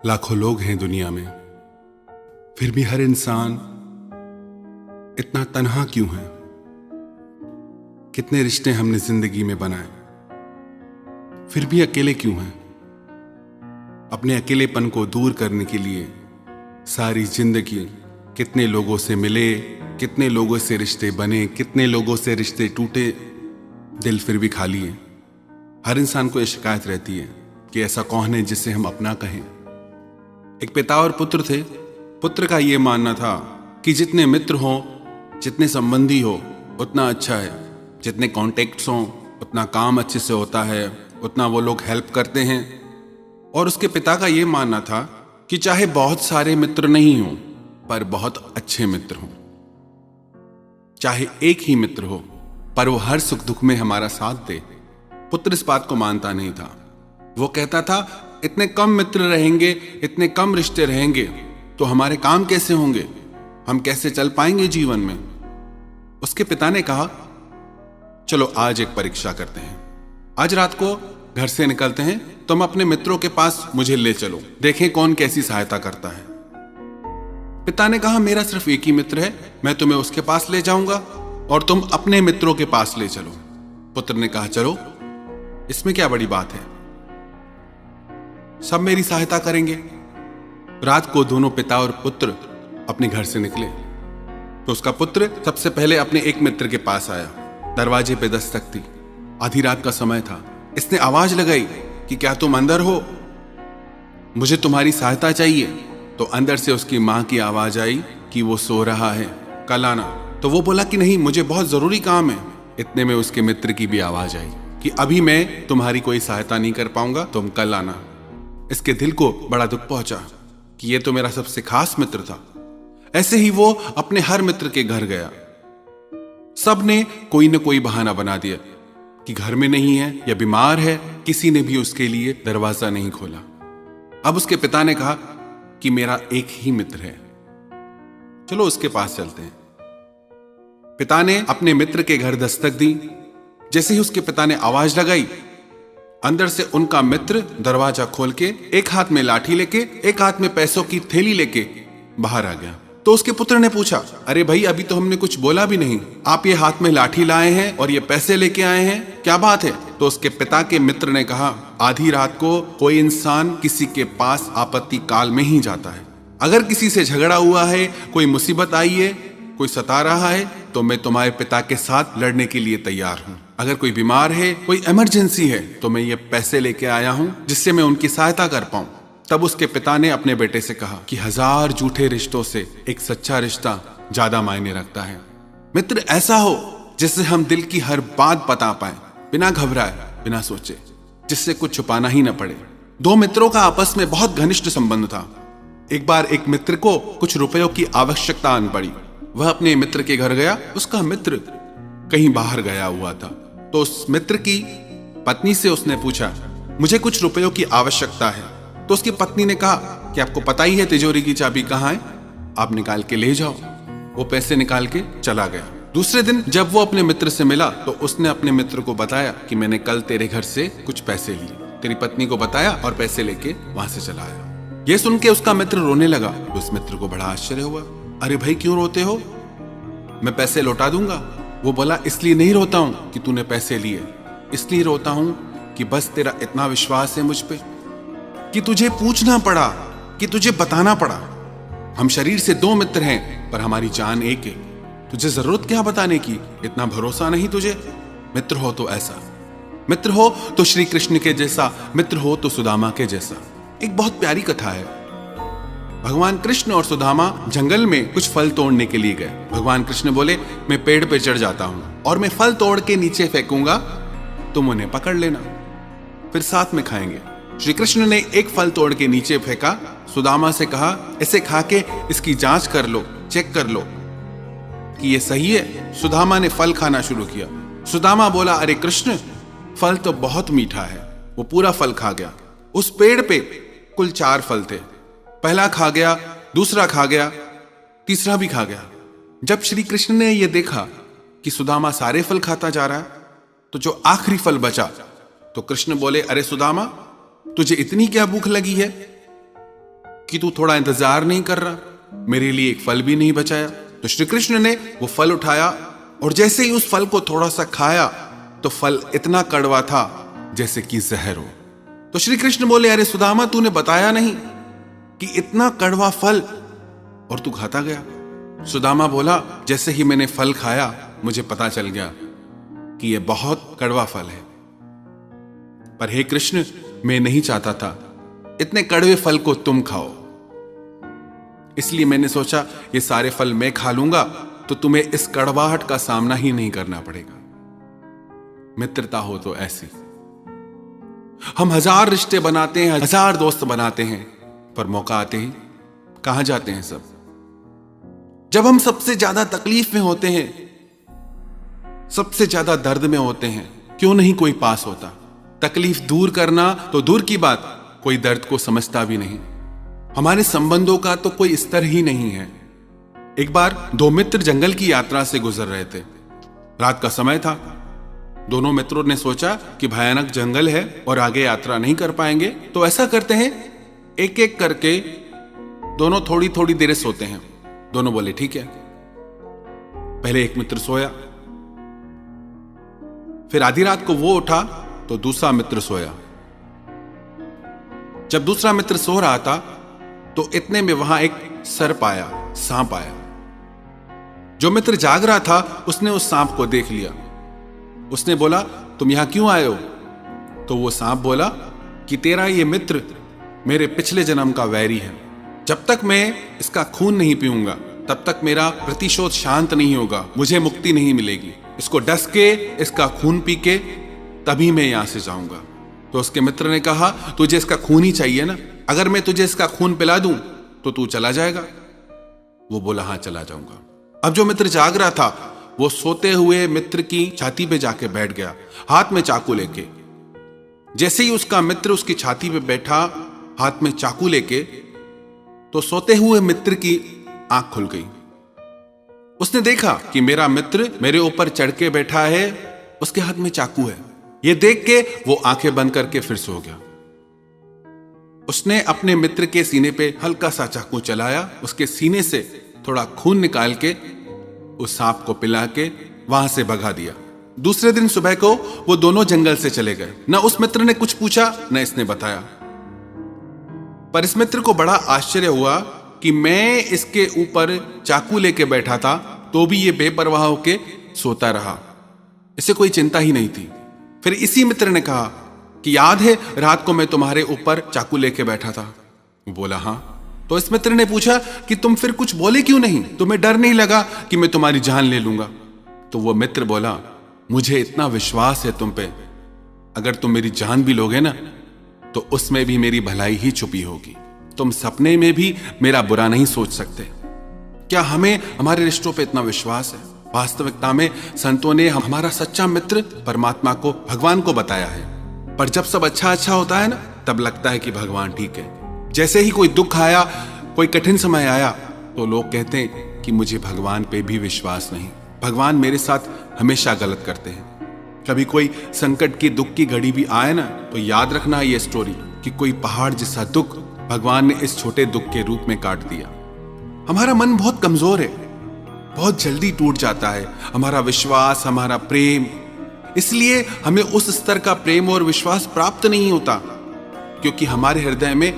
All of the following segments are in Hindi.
लाखों लोग हैं दुनिया में, फिर भी हर इंसान इतना तन्हा क्यों है? कितने रिश्ते हमने जिंदगी में बनाए, फिर भी अकेले क्यों हैं? अपने अकेलेपन को दूर करने के लिए सारी जिंदगी कितने लोगों से मिले, कितने लोगों से रिश्ते बने, कितने लोगों से रिश्ते टूटे, दिल फिर भी खाली है। हर इंसान को यह शिकायत रहती है कि ऐसा कौन है जिसे हम अपना कहें। एक पिता और पुत्र थे। पुत्र का यह मानना था कि जितने मित्र हों, जितने संबंधी हो उतना अच्छा है, जितने कॉन्टेक्ट्स हों उतना काम अच्छे से होता है, उतना वो लोग हेल्प करते हैं। और उसके पिता का यह मानना था कि चाहे बहुत सारे मित्र नहीं हों पर बहुत अच्छे मित्र हों, चाहे एक ही मित्र हो पर वो हर सुख दुख में हमारा साथ दे। पुत्र इस बात को मानता नहीं था। वो कहता था इतने कम मित्र रहेंगे, इतने कम रिश्ते रहेंगे तो हमारे काम कैसे होंगे, हम कैसे चल पाएंगे जीवन में। उसके पिता ने कहा चलो आज एक परीक्षा करते हैं, आज रात को घर से निकलते हैं, तुम अपने मित्रों के पास मुझे ले चलो, देखें कौन कैसी सहायता करता है। पिता ने कहा मेरा सिर्फ एक ही मित्र है, मैं तुम्हें उसके पास ले जाऊंगा और तुम अपने मित्रों के पास ले चलो। पुत्र ने कहा चलो, इसमें क्या बड़ी बात है, सब मेरी सहायता करेंगे। रात को दोनों पिता और पुत्र अपने घर से निकले तो उसका पुत्र सबसे पहले अपने एक मित्र के पास आया। दरवाजे पे दस्तक थी, आधी रात का समय था। इसने आवाज लगाई कि क्या तुम अंदर हो, मुझे तुम्हारी सहायता चाहिए। तो अंदर से उसकी मां की आवाज आई कि वो सो रहा है, कल आना। तो वो बोला कि नहीं, मुझे बहुत जरूरी काम है। इतने में उसके मित्र की भी आवाज आई कि अभी मैं तुम्हारी कोई सहायता नहीं कर पाऊंगा, तुम कल आना। इसके दिल को बड़ा दुख पहुंचा कि ये तो मेरा सबसे खास मित्र था। ऐसे ही वो अपने हर मित्र के घर गया। सब ने कोई न कोई बहाना बना दिया कि घर में नहीं है या बीमार है। किसी ने भी उसके लिए दरवाजा नहीं खोला। अब उसके पिता ने कहा कि मेरा एक ही मित्र है, चलो उसके पास चलते हैं। पिता ने अपने मित्र के घर दस्तक दी। जैसे ही उसके पिता ने आवाज लगाई, अंदर से उनका मित्र दरवाजा खोल के एक हाथ में लाठी लेके, एक हाथ में पैसों की थैली लेके बाहर आ गया। तो उसके पुत्र ने पूछा, अरे भाई अभी तो हमने कुछ बोला भी नहीं, आप ये हाथ में लाठी लाए हैं और ये पैसे लेके आए हैं, क्या बात है? तो उसके पिता के मित्र ने कहा, आधी रात को कोई इंसान किसी के पास आपत्ति काल में ही जाता है। अगर किसी से झगड़ा हुआ है, कोई मुसीबत आई है, कोई सता रहा है, तो मैं तुम्हारे पिता के साथ लड़ने के लिए तैयार हूँ। अगर कोई बीमार है, कोई इमरजेंसी है, तो मैं ये पैसे लेके आया हूँ जिससे मैं उनकी सहायता कर पाऊं। तब उसके पिता ने अपने बेटे से कहा कि 1000 झूठे रिश्तों से एक सच्चा रिश्ता ज्यादा मायने रखता है। मित्र ऐसा हो जिससे हम दिल की हर बात बता पाए, बिना घबराए, बिना सोचे, जिससे कुछ छुपाना ही न पड़े। दो मित्रों का आपस में बहुत घनिष्ठ संबंध था। एक बार एक मित्र को कुछ रुपयों की आवश्यकता आन पड़ी। वह अपने मित्र के घर गया। उसका मित्र कहीं बाहर गया हुआ था। तो उस मित्र की पत्नी से उसने पूछा, मुझे कुछ रुपयों की आवश्यकता है। तो उसकी पत्नी ने कहा कि आपको पता ही है तिजोरी की चाबी कहाँ है, आप निकाल के ले जाओ। वो पैसे निकाल के चला गया। दूसरे दिन जब वो अपने मित्र से मिला तो उसने अपने मित्र को बताया कि मैंने कल तेरे घर से कुछ पैसे लिए। तेरी पत्नी को बताया और पैसे लेके वहां से चला आया। ये सुन के उसका मित्र रोने लगा। तो उस मित्र को बड़ा आश्चर्य हुआ, अरे भाई क्यों रोते हो, मैं पैसे लौटा दूंगा। वो बोला, इसलिए नहीं रोता हूं कि तूने पैसे लिए, इसलिए रोता हूं कि बस तेरा इतना विश्वास है मुझ पे कि तुझे पूछना पड़ा, कि तुझे बताना पड़ा। हम शरीर से दो मित्र हैं पर हमारी जान एक है। तुझे जरूरत क्या बताने की, इतना भरोसा नहीं तुझे? मित्र हो तो ऐसा, मित्र हो तो श्री कृष्ण के जैसा, मित्र हो तो सुदामा के जैसा। एक बहुत प्यारी कथा है। भगवान कृष्ण और सुदामा जंगल में कुछ फल तोड़ने के लिए गए। भगवान कृष्ण बोले, मैं पेड़ पे चढ़ जाता हूं और मैं फल तोड़ के नीचे फेंकूंगा, तुम उन्हें पकड़ लेना, फिर साथ में खाएंगे। श्री कृष्ण ने एक फल तोड़ के नीचे फेंका। सुदामा से कहा, इसे खा के इसकी जांच कर लो, चेक कर लो कि ये सही है। सुदामा ने फल खाना शुरू किया। सुदामा बोला, अरे कृष्ण, फल तो बहुत मीठा है। वो पूरा फल खा गया। उस पेड़ पे कुल 4 फल थे। पहला खा गया, दूसरा खा गया, तीसरा भी खा गया। जब श्री कृष्ण ने यह देखा कि सुदामा सारे फल खाता जा रहा है, तो जो आखिरी फल बचा, तो कृष्ण बोले, अरे सुदामा, तुझे इतनी क्या भूख लगी है? कि तू थोड़ा इंतजार नहीं कर रहा, मेरे लिए एक फल भी नहीं बचाया। तो श्री कृष्ण ने वो फल उठाया और जैसे ही उस फल को थोड़ा सा खाया तो फल इतना कड़वा था जैसे कि जहर हो। तो श्री कृष्ण बोले, अरे सुदामा, तूने बताया नहीं कि इतना कड़वा फल और तू खाता गया। सुदामा बोला, जैसे ही मैंने फल खाया मुझे पता चल गया कि यह बहुत कड़वा फल है, पर हे कृष्ण, मैं नहीं चाहता था इतने कड़वे फल को तुम खाओ, इसलिए मैंने सोचा ये सारे फल मैं खा लूंगा तो तुम्हें इस कड़वाहट का सामना ही नहीं करना पड़ेगा। मित्रता हो तो ऐसी, हम हजार रिश्ते बनाते हैं, हजार दोस्त बनाते हैं, पर मौका आते ही कहां जाते हैं सब। जब हम सबसे ज्यादा तकलीफ में होते हैं, सबसे ज्यादा दर्द में होते हैं, क्यों नहीं कोई पास होता। तकलीफ दूर करना तो दूर की बात, कोई दर्द को समझता भी नहीं। हमारे संबंधों का तो कोई स्तर ही नहीं है। एक बार दो मित्र जंगल की यात्रा से गुजर रहे थे। रात का समय था। दोनों मित्रों ने सोचा कि भयानक जंगल है और आगे यात्रा नहीं कर पाएंगे, तो ऐसा करते हैं, एक एक करके दोनों थोड़ी थोड़ी देर सोते हैं। दोनों बोले ठीक है। पहले एक मित्र सोया, फिर आधी रात को वो उठा तो दूसरा मित्र सोया। जब दूसरा मित्र सो रहा था तो इतने में वहां एक सर्प आया, सांप आया। जो मित्र जाग रहा था उसने उस सांप को देख लिया। उसने बोला, तुम यहां क्यों आए हो? तो वो सांप बोला कि तेरा ये मित्र मेरे पिछले जन्म का वैरी है। जब तक मैं इसका खून नहीं पीऊंगा तब तक मेरा प्रतिशोध शांत नहीं होगा, मुझे मुक्ति नहीं मिलेगी। इसको डस के, इसका खून पी के तभी मैं यहां से जाऊंगा। तो उसके मित्र ने कहा, तुझे इसका खून ही चाहिए ना? अगर मैं तुझे इसका खून पिला दूं तो तू चला जाएगा? वो बोला, हां चला जाऊंगा। अब जो मित्र जाग रहा था वो सोते हुए मित्र की छाती पे जाके बैठ गया, हाथ में चाकू लेके। जैसे ही उसका मित्र उसकी छाती पे बैठा हाथ में चाकू लेके, तो सोते हुए मित्र की आंख खुल गई। उसने देखा कि मेरा मित्र मेरे ऊपर चढ़ के बैठा है, उसके हाथ में चाकू है। ये देख के वो आंखें बंद करके फिर सो गया। उसने अपने मित्र के सीने पे हल्का सा चाकू चलाया, उसके सीने से थोड़ा खून निकाल के उस सांप को पिला के वहां से भगा दिया। दूसरे दिन सुबह को वो दोनों जंगल से चले गए। न उस मित्र ने कुछ पूछा न इसने बताया, पर इस मित्र को बड़ा आश्चर्य हुआ कि मैं इसके ऊपर चाकू लेके बैठा था तो भी ये बेपरवाह होके सोता रहा, इसे कोई चिंता ही नहीं थी। फिर इसी मित्र ने कहा कि याद है रात को मैं तुम्हारे ऊपर चाकू लेके बैठा था? बोला हां। तो इस मित्र ने पूछा कि तुम फिर कुछ बोले क्यों नहीं? तुम्हें डर नहीं लगा कि मैं तुम्हारी जान ले लूंगा? तो वो मित्र बोला, मुझे इतना विश्वास है तुम पे, अगर तुम मेरी जान भी लोगे ना तो उसमें भी मेरी भलाई ही छुपी होगी। तुम सपने में भी मेरा बुरा नहीं सोच सकते। क्या हमें हमारे रिश्तों पे इतना विश्वास है? वास्तविकता में संतों ने हमारा सच्चा मित्र परमात्मा को, भगवान को बताया है। पर जब सब अच्छा अच्छा होता है ना, तब लगता है कि भगवान ठीक है। जैसे ही कोई दुख आया, कोई कठिन समय आया, तो लोग कहते हैं कि मुझे भगवान पे भी विश्वास नहीं, भगवान मेरे साथ हमेशा गलत करते हैं। कभी कोई संकट की, दुख की घड़ी भी आए ना, तो याद रखना ये स्टोरी कि कोई पहाड़ जैसा दुख भगवान ने इस छोटे दुख के रूप में काट दिया। हमारा मन बहुत कमजोर है, बहुत जल्दी टूट जाता है हमारा विश्वास, हमारा प्रेम। इसलिए हमें उस स्तर का प्रेम और विश्वास प्राप्त नहीं होता, क्योंकि हमारे हृदय में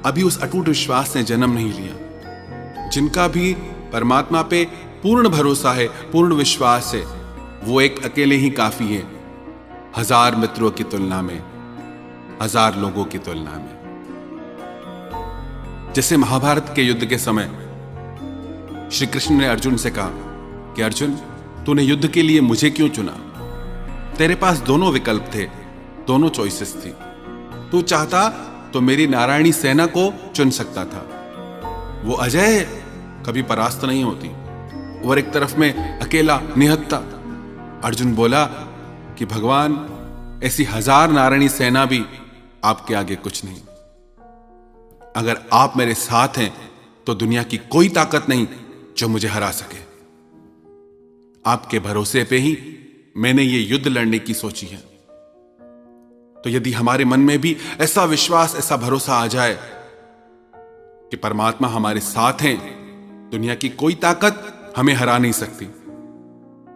अभी उस अटूट विश्वास ने जन्म नहीं लिया। जिनका भी परमात्मा पे पूर्ण भरोसा है, पूर्ण विश्वास है, वो एक अकेले ही काफी है, हजार मित्रों की तुलना में, हजार लोगों की तुलना में। जैसे महाभारत के युद्ध के समय श्री कृष्ण ने अर्जुन से कहा कि अर्जुन, तूने युद्ध के लिए मुझे क्यों चुना? तेरे पास दोनों विकल्प थे, दोनों चॉइसेस थी। तू चाहता तो मेरी नारायणी सेना को चुन सकता था, वो अजय कभी परास्त नहीं होती, और एक तरफ में अकेला निहत्था। अर्जुन बोला कि भगवान, ऐसी हजार नारायणी सेना भी आपके आगे कुछ नहीं। अगर आप मेरे साथ हैं तो दुनिया की कोई ताकत नहीं जो मुझे हरा सके। आपके भरोसे पे ही मैंने ये युद्ध लड़ने की सोची है। तो यदि हमारे मन में भी ऐसा विश्वास, ऐसा भरोसा आ जाए कि परमात्मा हमारे साथ हैं, दुनिया की कोई ताकत हमें हरा नहीं सकती,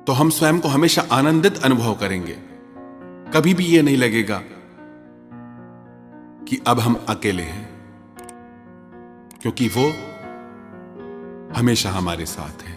तो हम स्वयं को हमेशा आनंदित अनुभव करेंगे। कभी भी यह नहीं लगेगा कि अब हम अकेले हैं, क्योंकि वो हमेशा हमारे साथ हैं।